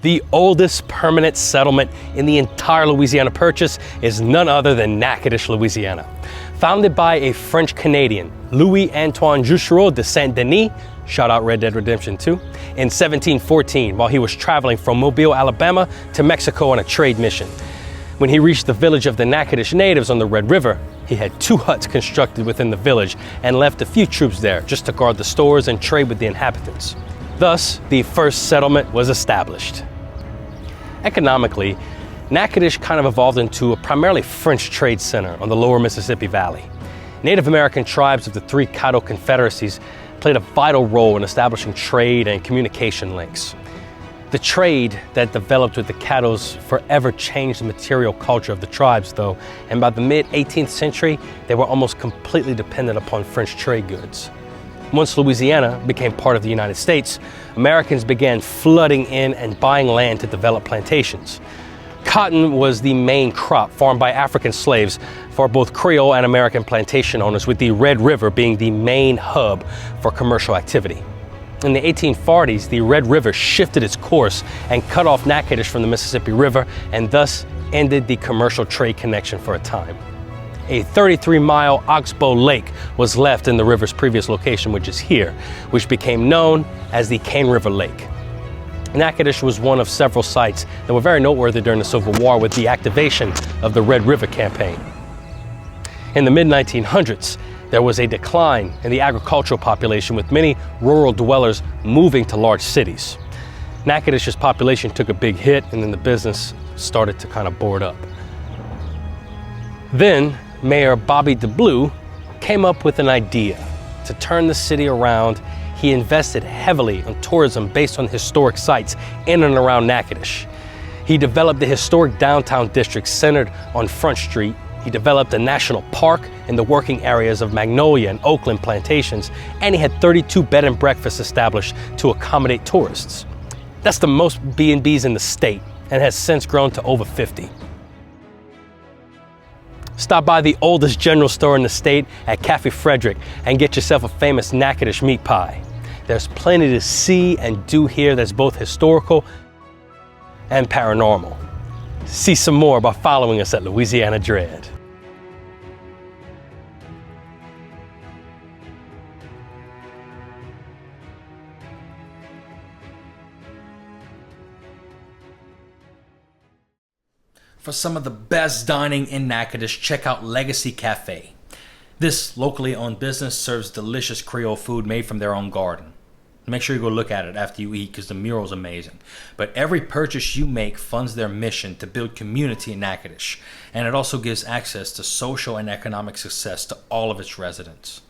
The oldest permanent settlement in the entire Louisiana Purchase is none other than Natchitoches, Louisiana. Founded by a French-Canadian, Louis Antoine Juchereau de St. Denis, shout out Red Dead Redemption 2, in 1714 while he was traveling from Mobile, Alabama to Mexico on a trade mission. When he reached the village of the Natchitoches Natives on the Red River, he had 2 huts constructed within the village and left a few troops there just to guard the stores and trade with the inhabitants. Thus, the first settlement was established. Economically, Natchitoches kind of evolved into a primarily French trade center on the lower Mississippi Valley. Native American tribes of the 3 Caddo Confederacies played a vital role in establishing trade and communication links. The trade that developed with the Caddos forever changed the material culture of the tribes, though, and by the mid-18th century, they were almost completely dependent upon French trade goods. Once Louisiana became part of the United States, Americans began flooding in and buying land to develop plantations. Cotton was the main crop farmed by African slaves for both Creole and American plantation owners, with the Red River being the main hub for commercial activity. In the 1840s, the Red River shifted its course and cut off Natchitoches from the Mississippi River and thus ended the commercial trade connection for a time. A 33-mile oxbow lake was left in the river's previous location, which is here, which became known as the Cane River Lake. Natchitoches was one of several sites that were very noteworthy during the Civil War with the activation of the Red River Campaign. In the mid-1900s, there was a decline in the agricultural population, with many rural dwellers moving to large cities. Natchitoches' population took a big hit, and then the business started to kind of board up. Then, Mayor Bobby DeBlue came up with an idea to turn the city around. He invested heavily on tourism based on historic sites in and around Natchitoches. He developed the historic downtown district centered on Front Street. He developed a national park in the working areas of Magnolia and Oakland plantations, and he had 32 bed and breakfasts established to accommodate tourists. That's the most B&Bs in the state, and has since grown to over 50. Stop by the oldest general store in the state at Cafe Frederick and get yourself a famous Natchitoches meat pie. There's plenty to see and do here that's both historical and paranormal. See some more by following us at Louisiana Dread. For some of the best dining in Natchitoches, check out Legacy Cafe. This locally owned business serves delicious Creole food made from their own garden. Make sure you go look at it after you eat, because the mural's amazing. But every purchase you make funds their mission to build community in Natchitoches, and it also gives access to social and economic success to all of its residents.